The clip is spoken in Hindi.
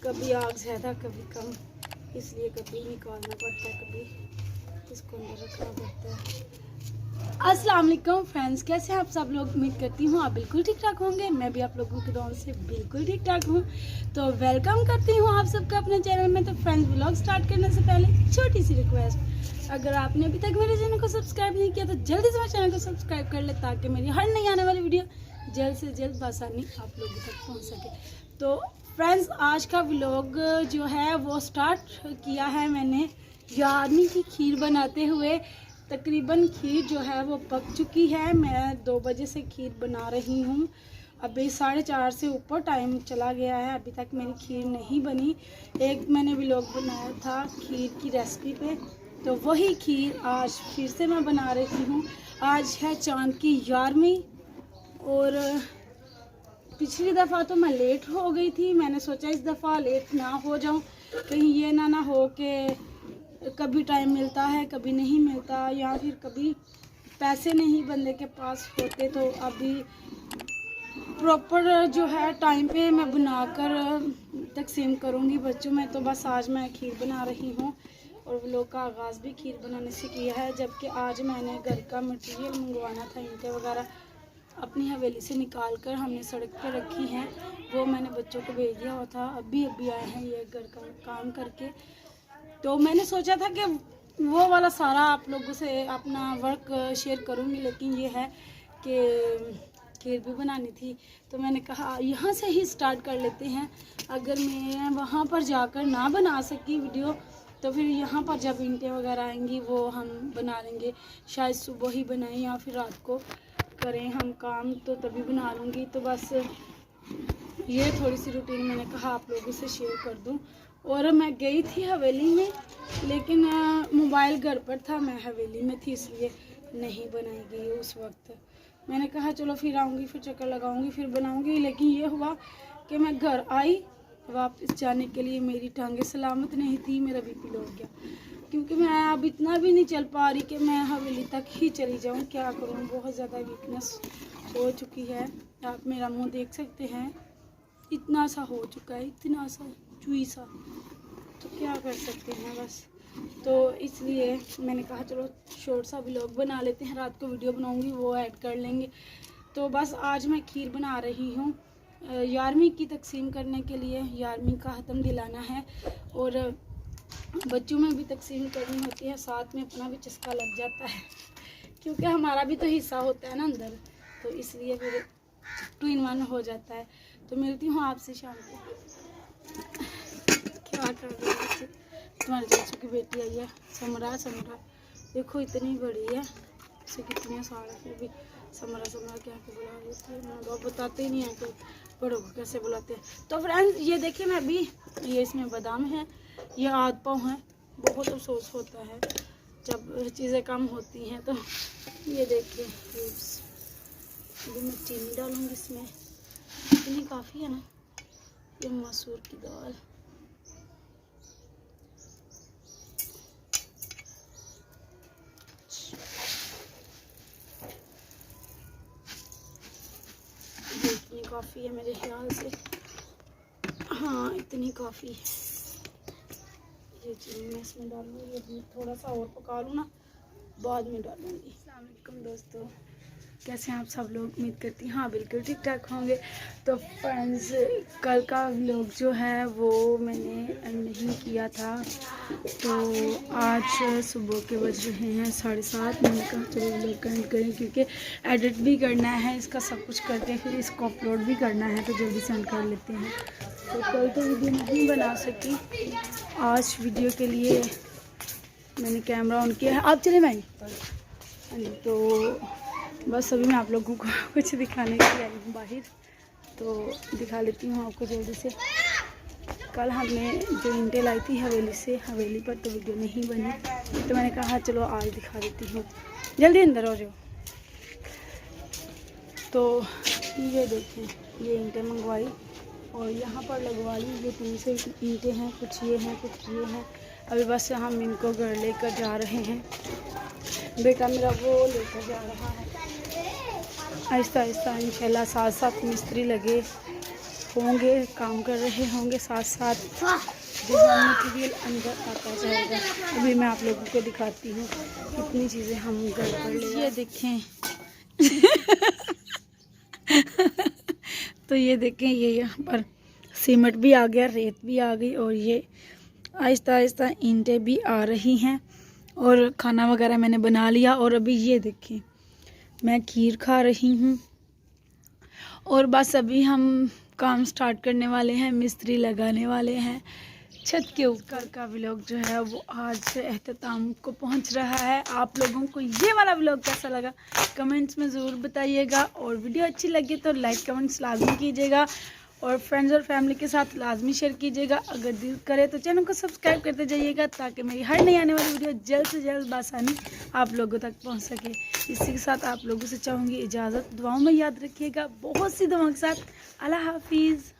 कभी आग ज़्यादा कभी कम, इसलिए कभी निकालना पड़ता है, कभी इसको अंदर रखना पड़ता है। अस्सलाम वालेकुम फ्रेंड्स, कैसे हैं आप सब लोग। उम्मीद करती हूँ आप बिल्कुल ठीक ठाक होंगे। मैं भी आप लोगों की दुआओं से बिल्कुल ठीक ठाक हूँ। तो वेलकम करती हूँ आप सबका अपने चैनल में। तो फ्रेंड्स, व्लॉग स्टार्ट करने से पहले छोटी सी रिक्वेस्ट, अगर आपने अभी तक मेरे चैनल को सब्सक्राइब नहीं किया तो जल्दी से मेरे चैनल को सब्सक्राइब कर ले, ताकि मेरी हर नई आने वाली वीडियो जल्द से जल्द आसानी आप लोगों तक पहुँच सके। तो फ्रेंड्स, आज का व्लॉग जो है वो स्टार्ट किया है मैंने यारनी की खीर बनाते हुए। तकरीबन खीर जो है वो पक चुकी है। मैं 2 बजे से खीर बना रही हूँ। अभी 4:30 से ऊपर टाइम चला गया है, अभी तक मेरी खीर नहीं बनी। एक मैंने व्लॉग बनाया था खीर की रेसिपी पे, तो वही खीर आज फिर से मैं बना रही हूँ। आज है चांद की 11वीं और पिछली दफ़ा तो मैं लेट हो गई थी। मैंने सोचा इस दफ़ा लेट ना हो जाऊं, कहीं ये ना हो कि कभी टाइम मिलता है कभी नहीं मिलता, या फिर कभी पैसे नहीं बंदे के पास होते। तो अभी प्रॉपर जो है टाइम पे मैं बनाकर तकसीम करूँगी बच्चों में। तो बस आज मैं खीर बना रही हूँ और व्लॉग का आगाज़ भी खीर बनाने से किया है। जबकि आज मैंने घर का मटेरियल मंगवाना था, ईंटें वगैरह अपनी हवेली से निकाल कर हमने सड़क पे रखी हैं, वो मैंने बच्चों को भेज दिया हुआ था। अभी आए हैं ये घर का काम करके। तो मैंने सोचा था कि वो वाला सारा आप लोगों से अपना वर्क शेयर करूँगी, लेकिन ये है कि खीर भी बनानी थी। तो मैंने कहा यहाँ से ही स्टार्ट कर लेते हैं। अगर मैं वहाँ पर जाकर ना बना सकी वीडियो, तो फिर यहाँ पर जब ईंटें वगैरह आएंगी वो हम बना लेंगे। शायद सुबह ही बनाएं या फिर रात को करें हम काम, तो तभी बना लूँगी। तो बस ये थोड़ी सी रूटीन मैंने कहा आप लोगों से शेयर कर दूं। और मैं गई थी हवेली में, लेकिन मोबाइल घर पर था, मैं हवेली में थी, इसलिए नहीं बनाई गई उस वक्त। मैंने कहा चलो फिर आऊँगी, फिर चक्कर लगाऊँगी, फिर बनाऊँगी। लेकिन ये हुआ कि मैं घर आई, वापस जाने के लिए मेरी टांगें सलामत नहीं थी, मेरा बीपी लो गया। क्योंकि मैं अब इतना भी नहीं चल पा रही कि मैं हवेली तक ही चली जाऊँ। क्या करूँ, बहुत ज़्यादा वीकनेस हो चुकी है। आप मेरा मुंह देख सकते हैं, इतना सा हो चुका है, इतना सा चुई सा। तो क्या कर सकते हैं बस। तो इसलिए मैंने कहा चलो शॉर्ट सा व्लॉग बना लेते हैं, रात को वीडियो बनाऊंगी वो ऐड कर लेंगे। तो बस आज मैं खीर बना रही हूँ 11वीं की तकसीम करने के लिए। 11वीं का ख़त्म दिलाना है और बच्चों में भी तकसीम करनी होती है, साथ में अपना भी चस्का लग जाता है, क्योंकि हमारा भी तो हिस्सा होता है ना अंदर। तो इसलिए फिर 2 in 1 हो जाता है। तो मिलती हूँ आपसे शाम को। क्या कर रही है तुम्हारे चाचू की बेटी आई है, समरा देखो इतनी बड़ी है, उसे कितने साल है, फिर भी समरा क्या के बुला रही थी। माँ बाप बताते ही नहीं है कि बड़ों को कैसे बुलाते हैं। तो फ्रेंड्स, ये देखिए मैं अभी ये इसमें बादाम है, ये आध पाव है। बहुत अफसोस होता है जब चीज़ें कम होती हैं। तो ये देखिए फ्रूट्स, अभी मैं चीनी डालूँगी इसमें, इतनी काफ़ी है ना। ये मसूर की दाल, इतनी काफ़ी है मेरे ख्याल से, हाँ इतनी काफ़ी है। ये चीनी मैं इसमें डालूँगी, अभी थोड़ा सा और पका लूँ ना, बाद में डालूँगी। अस्सलाम वालेकुम दोस्तों, कैसे हैं आप सब लोग। उम्मीद करती हाँ बिल्कुल ठीक ठाक होंगे। तो फ्रेंड्स, कल का व्लॉग जो है वो मैंने नहीं किया था, तो आज सुबह के बज रहे हैं 7:30। मैंने कहा चलो व्लॉग का एंड करें, क्योंकि एडिट भी करना है इसका, सब कुछ करके फिर इसको अपलोड भी करना है, तो जल्दी सेंड कर लेते हैं। तो कल तो वीडियो नहीं बना सकी, आज वीडियो के लिए मैंने कैमरा ऑन किया है। आप चले भाई। तो बस अभी मैं आप लोगों को कुछ दिखाने के लिए आई हूँ बाहर, तो दिखा लेती हूँ आपको जल्दी से। कल हमने जो ईंटें लाई थी हवेली पर, तो वीडियो नहीं बनी, तो मैंने कहा चलो आज दिखा देती हूँ। जल्दी अंदर हो जाओ। तो ये देखें, ये ईंटें मंगवाई और यहाँ पर लगवा ली। ये 3 से ईंटें हैं, कुछ ये हैं कुछ ये हैं। अभी बस हम इनको घर लेकर जा रहे हैं। बेटा मेरा वो लेकर जा रहा है। आहिस्ता आहिस्ता इंशाल्लाह, साथ साथ मिस्त्री लगे होंगे, काम कर रहे होंगे, साथ साथ डिज़ाइन मटेरियल अंदर आता जाएगा। अभी मैं आप लोगों को दिखाती हूँ कितनी चीज़ें हम घर पर ले। ये देखें तो ये देखें, ये यहाँ पर सीमेंट भी आ गया, रेत भी आ गई, और ये आहिस्ता आहिस्ता ईंटें भी आ रही हैं। और खाना वगैरह मैंने बना लिया, और अभी ये देखें मैं खीर खा रही हूँ। और बस अभी हम काम स्टार्ट करने वाले हैं, मिस्त्री लगाने वाले हैं छत के ऊपर। का व्लॉग जो है वो आज से अख्ताम को पहुंच रहा है। आप लोगों को ये वाला व्लॉग कैसा लगा कमेंट्स में ज़रूर बताइएगा, और वीडियो अच्छी लगी तो लाइक कमेंट्स लाजमी कीजिएगा, और फ्रेंड्स और फैमिली के साथ लाजमी शेयर कीजिएगा। अगर दिल करे तो चैनल को सब्सक्राइब करते जाइएगा, ताकि मेरी हर नई आने वाली वीडियो जल्द से जल्द बासानी आप लोगों तक पहुंच सके। इसी के साथ आप लोगों से चाहूँगी इजाज़त, दुआओं में याद रखिएगा, बहुत सी दुआओं के साथ। अल्लाह हाफिज़।